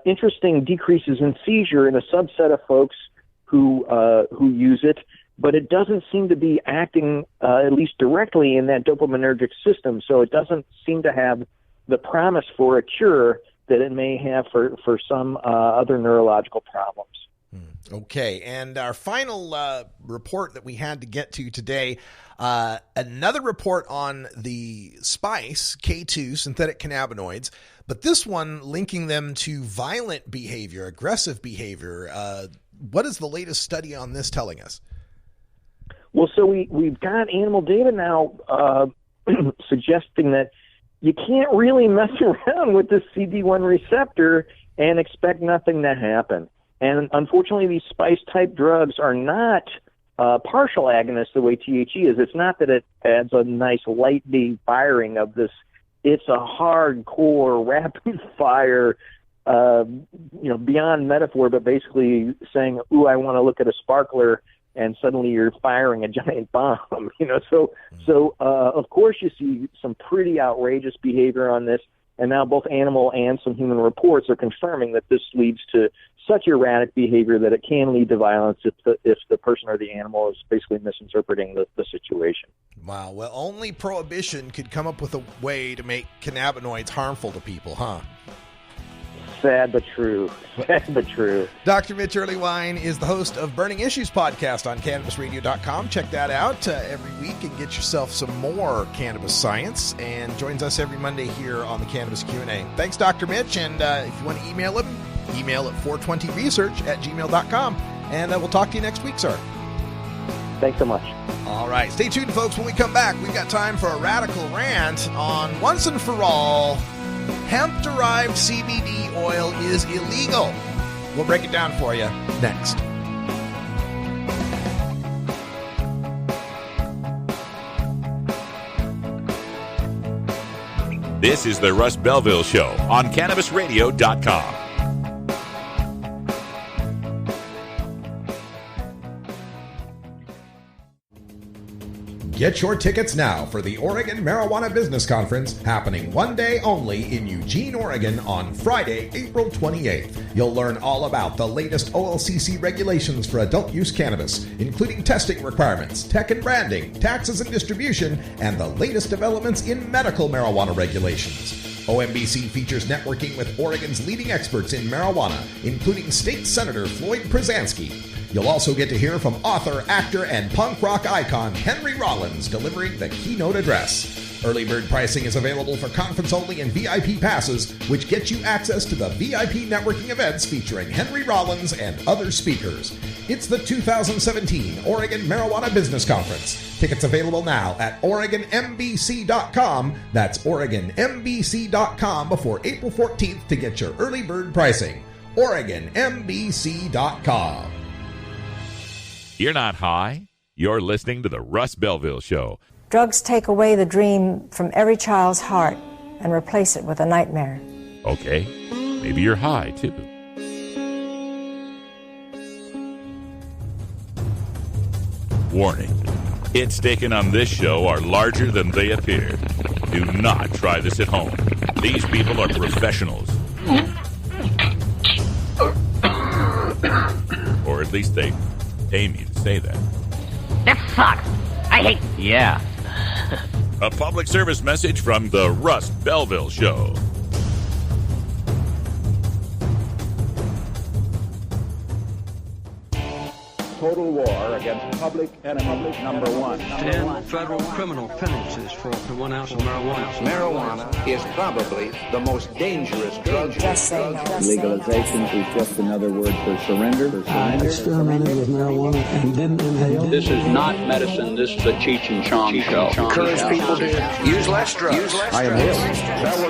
interesting decreases in seizure in a subset of folks who use it, but it doesn't seem to be acting, at least directly, in that dopaminergic system. So it doesn't seem to have the promise for a cure that it may have for some other neurological problems. Okay, and our final report that we had to get to today, another report on the spice, K2, synthetic cannabinoids, but this one linking them to violent behavior, aggressive behavior. What is the latest study on this telling us? Well, so we've got animal data now suggesting that you can't really mess around with this CD1 receptor and expect nothing to happen. And unfortunately, these spice-type drugs are not partial agonists the way THC is. It's not that it adds a nice lightning firing of this. It's a hardcore, rapid-fire, beyond metaphor, but basically saying, ooh, I want to look at a sparkler, and suddenly you're firing a giant bomb, So of course you see some pretty outrageous behavior on this, and now both animal and some human reports are confirming that this leads to such erratic behavior that it can lead to violence if the person or the animal is basically misinterpreting the situation. Wow. Well, only prohibition could come up with a way to make cannabinoids harmful to people, huh? Sad but true. Sad but true. Dr. Mitch Earlywine is the host of Burning Issues podcast on CannabisRadio.com. Check that out every week and get yourself some more cannabis science, and joins us every Monday here on the Cannabis Q&A. Thanks, Dr. Mitch, and if you want to email him, email at 420research@gmail.com, and we'll talk to you next week, sir. Thanks so much. All right. Stay tuned, folks. When we come back, we've got time for a radical rant on once and for all, hemp-derived CBD oil is illegal. We'll break it down for you next. This is the Russ Belville Show on CannabisRadio.com. Get your tickets now for the Oregon Marijuana Business Conference, happening one day only in Eugene, Oregon on Friday, April 28th. You'll learn all about the latest OLCC regulations for adult use cannabis, including testing requirements, tech and branding, taxes and distribution, and the latest developments in medical marijuana regulations. OMBC features networking with Oregon's leading experts in marijuana, including State Senator Floyd Przansky. You'll also get to hear from author, actor, and punk rock icon Henry Rollins delivering the keynote address. Early bird pricing is available for conference-only and VIP passes, which get you access to the VIP networking events featuring Henry Rollins and other speakers. It's the 2017 Oregon Marijuana Business Conference. Tickets available now at OregonMBC.com. That's OregonMBC.com before April 14th to get your early bird pricing. OregonMBC.com. You're not high. You're listening to the Russ Belville Show. Drugs take away the dream from every child's heart and replace it with a nightmare. Okay, maybe you're high, too. Warning. Hits taken on this show are larger than they appear. Do not try this at home. These people are professionals. Or at least they aim you to say that. This sucks. I hate... Yeah. A public service message from the Russ Belville Show. Total war against public enemy number one. 10 federal criminal penalties for up to 1 ounce of marijuana. Marijuana is probably the most dangerous drug. Just say no. Legalization is just another word for surrender. I experimented with marijuana and didn't inhale. This is not medicine. This is a Cheech and Chong show. Encourage people to use less drugs. I inhaled.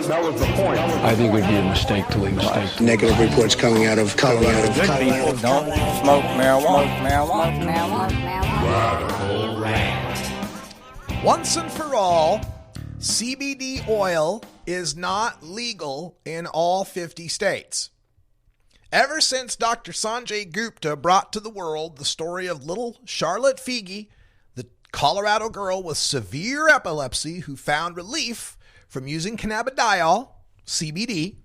That was the point. I think it would be a mistake to legalize. Negative reports coming out of Colorado. Good people don't smoke marijuana. Once and for all, CBD oil is not legal in all 50 states. Ever since Dr. Sanjay Gupta brought to the world the story of little Charlotte Figi, the Colorado girl with severe epilepsy who found relief from using cannabidiol, CBD,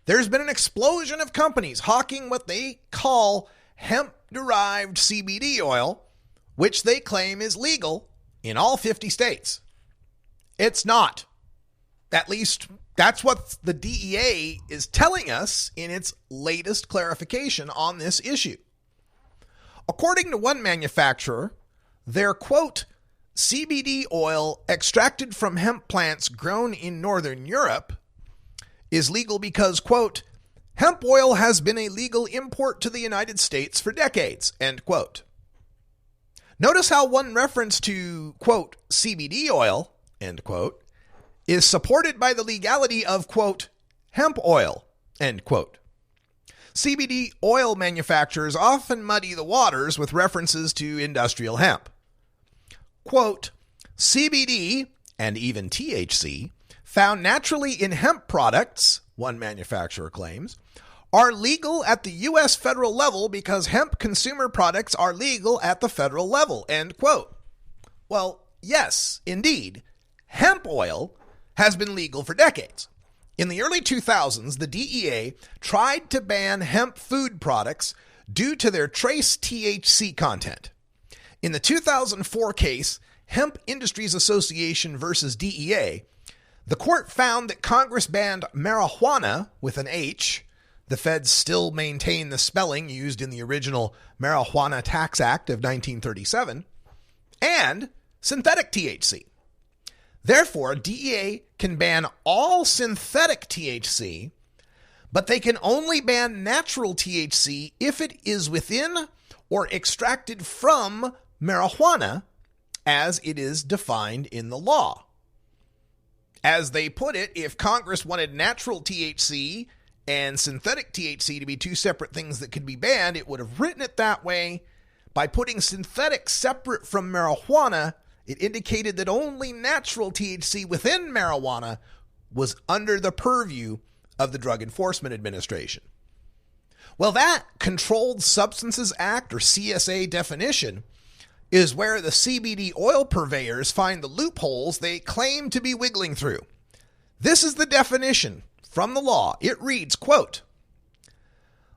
there's been an explosion of companies hawking what they call hemp-derived CBD oil, which they claim is legal in all 50 states. It's not. At least that's what the DEA is telling us in its latest clarification on this issue. According to one manufacturer, their, quote, CBD oil extracted from hemp plants grown in Northern Europe is legal because, quote, hemp oil has been a legal import to the United States for decades, end quote. Notice how one reference to, quote, CBD oil, end quote, is supported by the legality of, quote, hemp oil, end quote. CBD oil manufacturers often muddy the waters with references to industrial hemp. Quote, CBD, and even THC, found naturally in hemp products, one manufacturer claims, are legal at the U.S. federal level because hemp consumer products are legal at the federal level, end quote. Well, yes, indeed. Hemp oil has been legal for decades. In the early 2000s, the DEA tried to ban hemp food products due to their trace THC content. In the 2004 case, Hemp Industries Association versus DEA, the court found that Congress banned marijuana with an H. The feds still maintain the spelling used in the original Marijuana Tax Act of 1937, and synthetic THC. Therefore, DEA can ban all synthetic THC, but they can only ban natural THC if it is within or extracted from marijuana as it is defined in the law. As they put it, if Congress wanted natural THC and synthetic THC to be two separate things that could be banned, it would have written it that way. By putting synthetic separate from marijuana, it indicated that only natural THC within marijuana was under the purview of the Drug Enforcement Administration. Well, that Controlled Substances Act, or CSA definition, is where the CBD oil purveyors find the loopholes they claim to be wiggling through. This is the definition from the law. It reads, quote,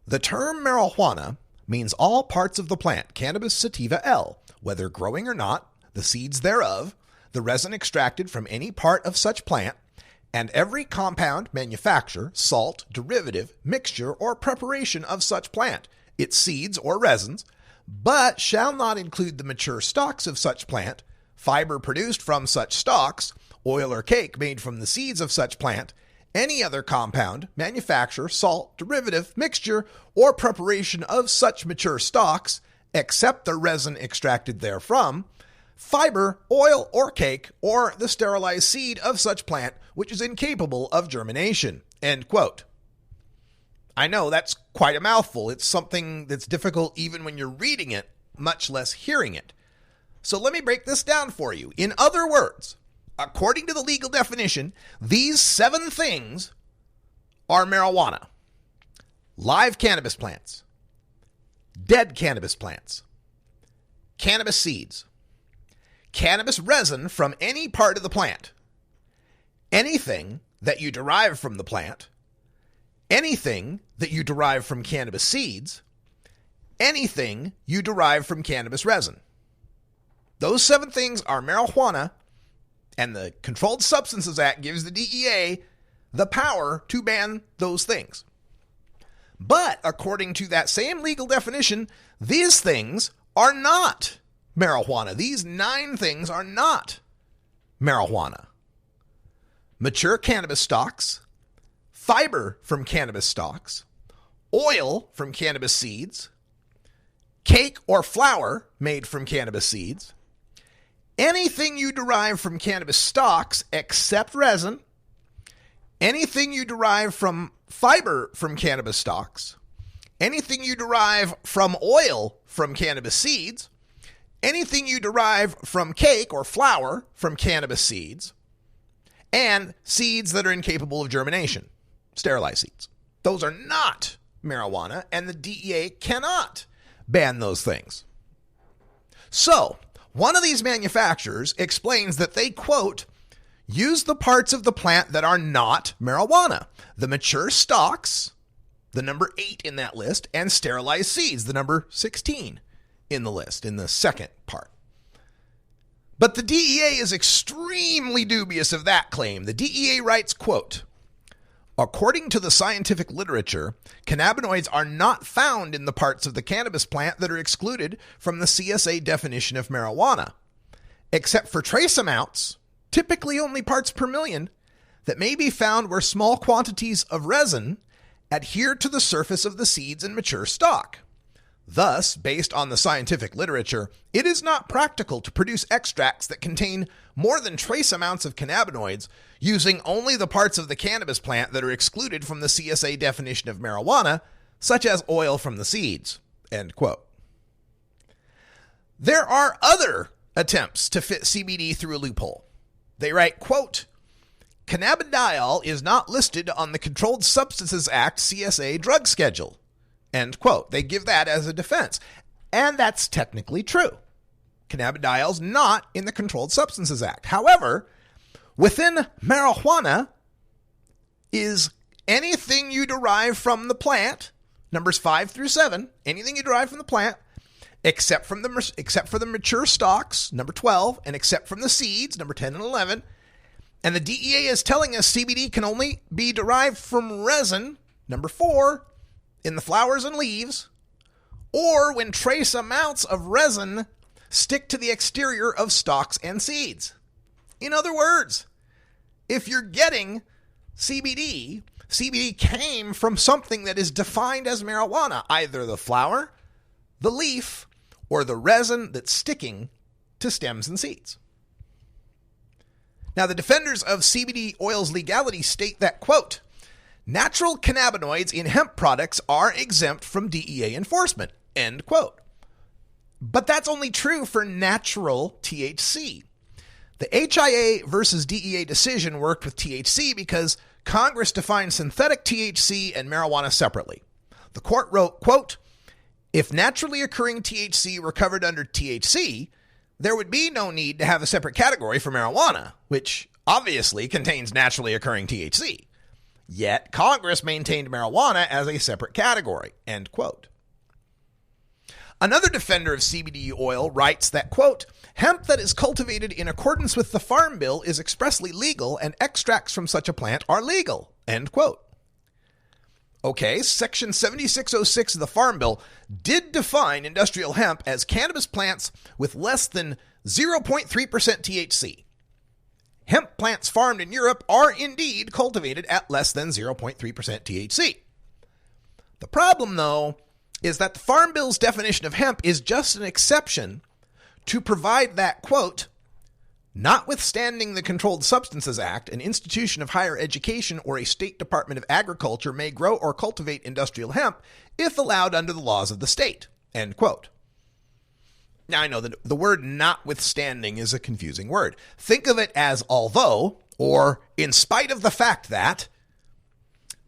the term marijuana means all parts of the plant, cannabis sativa L, whether growing or not, the seeds thereof, the resin extracted from any part of such plant, and every compound, manufacture, salt, derivative, mixture, or preparation of such plant, its seeds or resins, but shall not include the mature stalks of such plant, fiber produced from such stalks, oil or cake made from the seeds of such plant, any other compound, manufacture, salt, derivative, mixture, or preparation of such mature stalks, except the resin extracted therefrom, fiber, oil, or cake, or the sterilized seed of such plant which is incapable of germination." End quote. I know that's quite a mouthful. It's something that's difficult even when you're reading it, much less hearing it. So let me break this down for you. In other words, according to the legal definition, these 7 things are marijuana: live cannabis plants, dead cannabis plants, cannabis seeds, cannabis resin from any part of the plant, anything that you derive from the plant, anything that you derive from cannabis seeds, anything you derive from cannabis resin. Those 7 things are marijuana, and the Controlled Substances Act gives the DEA the power to ban those things. But according to that same legal definition, these things are not marijuana. These 9 things are not marijuana. Mature cannabis stalks, fiber from cannabis stalks, oil from cannabis seeds, cake or flour made from cannabis seeds, anything you derive from cannabis stalks except resin, anything you derive from fiber from cannabis stalks, anything you derive from oil from cannabis seeds, anything you derive from cake or flour from cannabis seeds, and seeds that are incapable of germination, sterilized seeds. Those are not marijuana, and the DEA cannot ban those things. So, one of these manufacturers explains that they, quote, use the parts of the plant that are not marijuana: the mature stalks, the number 8 in that list, and sterilized seeds, the number 16 in the list, in the second part. But the DEA is extremely dubious of that claim. The DEA writes, quote, according to the scientific literature, cannabinoids are not found in the parts of the cannabis plant that are excluded from the CSA definition of marijuana, except for trace amounts, typically only parts per million, that may be found where small quantities of resin adhere to the surface of the seeds and mature stalk. Thus, based on the scientific literature, it is not practical to produce extracts that contain more than trace amounts of cannabinoids using only the parts of the cannabis plant that are excluded from the CSA definition of marijuana, such as oil from the seeds. End quote. There are other attempts to fit CBD through a loophole. They write, quote, cannabidiol is not listed on the Controlled Substances Act CSA drug schedule. End quote. They give that as a defense. And that's technically true. Cannabidiol's not in the Controlled Substances Act. However, within marijuana is anything you derive from the plant, numbers 5 through 7, anything you derive from the plant, except for the mature stalks, number 12, and except from the seeds, number 10 and 11. And the DEA is telling us CBD can only be derived from resin, number 4, in the flowers and leaves, or when trace amounts of resin stick to the exterior of stalks and seeds. In other words, if you're getting CBD, CBD came from something that is defined as marijuana, either the flower, the leaf, or the resin that's sticking to stems and seeds. Now, the defenders of CBD oil's legality state that, quote, natural cannabinoids in hemp products are exempt from DEA enforcement, end quote. But that's only true for natural THC. The HIA versus DEA decision worked with THC because Congress defined synthetic THC and marijuana separately. The court wrote, quote, if naturally occurring THC were covered under THC, there would be no need to have a separate category for marijuana, which obviously contains naturally occurring THC. Yet Congress maintained marijuana as a separate category, end quote. Another defender of CBD oil writes that, quote, hemp that is cultivated in accordance with the Farm Bill is expressly legal and extracts from such a plant are legal, end quote. Okay, Section 7606 of the Farm Bill did define industrial hemp as cannabis plants with less than 0.3% THC. Hemp plants farmed in Europe are indeed cultivated at less than 0.3% THC. The problem, though, is that the Farm Bill's definition of hemp is just an exception to provide that, quote, notwithstanding the Controlled Substances Act, an institution of higher education or a state department of agriculture may grow or cultivate industrial hemp if allowed under the laws of the state, end quote. Now, I know that the word notwithstanding is a confusing word. Think of it as although, or in spite of the fact that.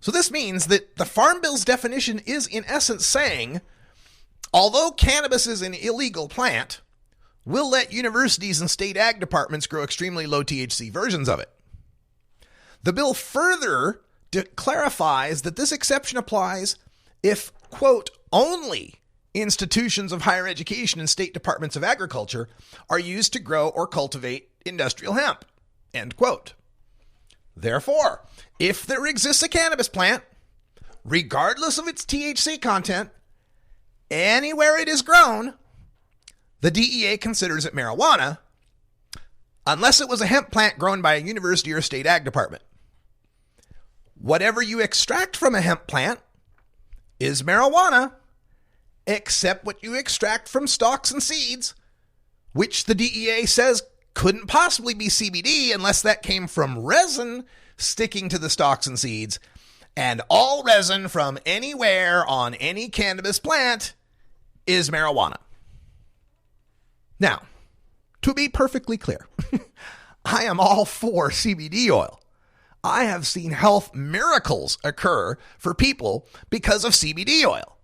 So this means that the Farm Bill's definition is in essence saying, although cannabis is an illegal plant, we'll let universities and state ag departments grow extremely low THC versions of it. The bill further clarifies that this exception applies if, quote, only institutions of higher education and state departments of agriculture are used to grow or cultivate industrial hemp, end quote. Therefore, if there exists a cannabis plant, regardless of its THC content, anywhere it is grown, the DEA considers it marijuana, unless it was a hemp plant grown by a university or state ag department. Whatever you extract from a hemp plant is marijuana, except what you extract from stalks and seeds, which the DEA says couldn't possibly be CBD unless that came from resin sticking to the stalks and seeds, and all resin from anywhere on any cannabis plant is marijuana. Now, to be perfectly clear, I am all for CBD oil. I have seen health miracles occur for people because of CBD oil.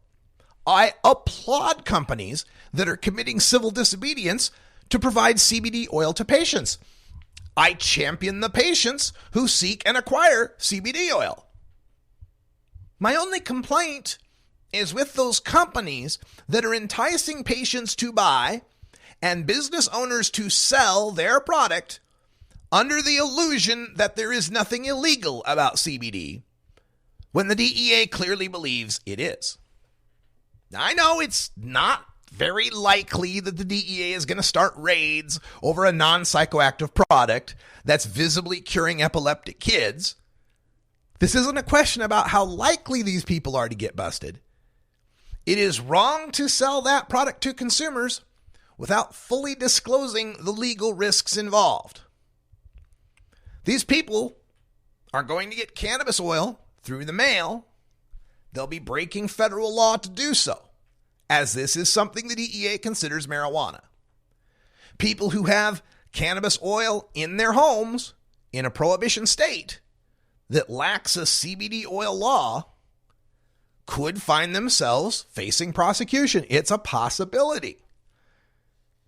I applaud companies that are committing civil disobedience to provide CBD oil to patients. I champion the patients who seek and acquire CBD oil. My only complaint is with those companies that are enticing patients to buy and business owners to sell their product under the illusion that there is nothing illegal about CBD, when the DEA clearly believes it is. Now, I know it's not very likely that the DEA is going to start raids over a non-psychoactive product that's visibly curing epileptic kids. This isn't a question about how likely these people are to get busted. It is wrong to sell that product to consumers without fully disclosing the legal risks involved. These people are going to get cannabis oil through the mail. They'll be breaking federal law to do so, as this is something the DEA considers marijuana. People who have cannabis oil in their homes in a prohibition state that lacks a CBD oil law could find themselves facing prosecution. It's a possibility.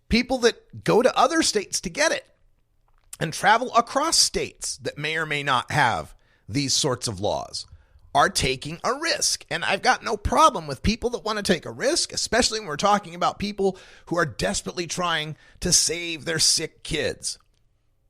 People that go to other states to get it and travel across states that may or may not have these sorts of laws are taking a risk. And I've got no problem with people that want to take a risk, especially when we're talking about people who are desperately trying to save their sick kids.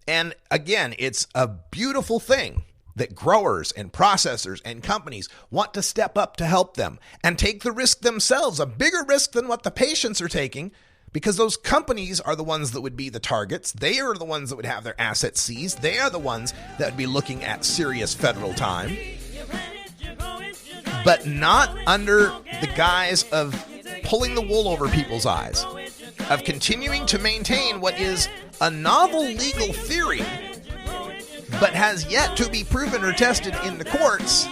And again, it's a beautiful thing that growers and processors and companies want to step up to help them and take the risk themselves, a bigger risk than what the patients are taking, because those companies are the ones that would be the targets. They are the ones that would have their assets seized. They are the ones that would be looking at serious federal time, but not under the guise of pulling the wool over people's eyes, of continuing to maintain what is a novel legal theory, but has yet to be proven or tested in the courts.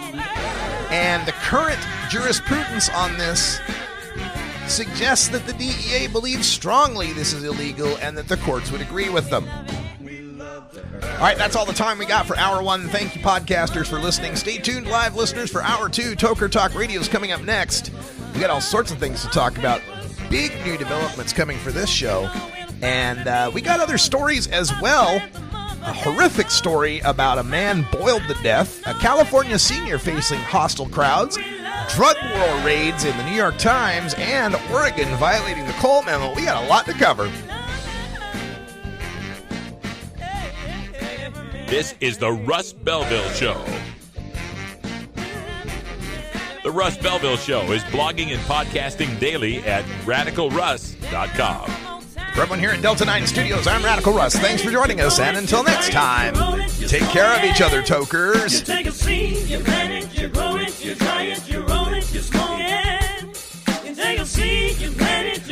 And the current jurisprudence on this suggests that the DEA believes strongly this is illegal and that the courts would agree with them. All right, that's all the time we got for Hour 1. Thank you, podcasters, for listening. Stay tuned, live listeners, for Hour 2. Toker Talk Radio is coming up next. We got all sorts of things to talk about. Big new developments coming for this show. And we got other stories as well. A horrific story about a man boiled to death, a California senior facing hostile crowds, drug war raids in the New York Times, and Oregon violating the Cole Memo. We got a lot to cover. This is the Russ Belville Show. The Russ Belville Show is blogging and podcasting daily at RadicalRuss.com. For everyone here at Delta 9 Studios, I'm Radical Russ. Thanks for joining us, and until next time, take care of each other, tokers. You take a seed, you plant it, you grow it, you dry it, you roll it, you smoke it. You take a seed, you plant it,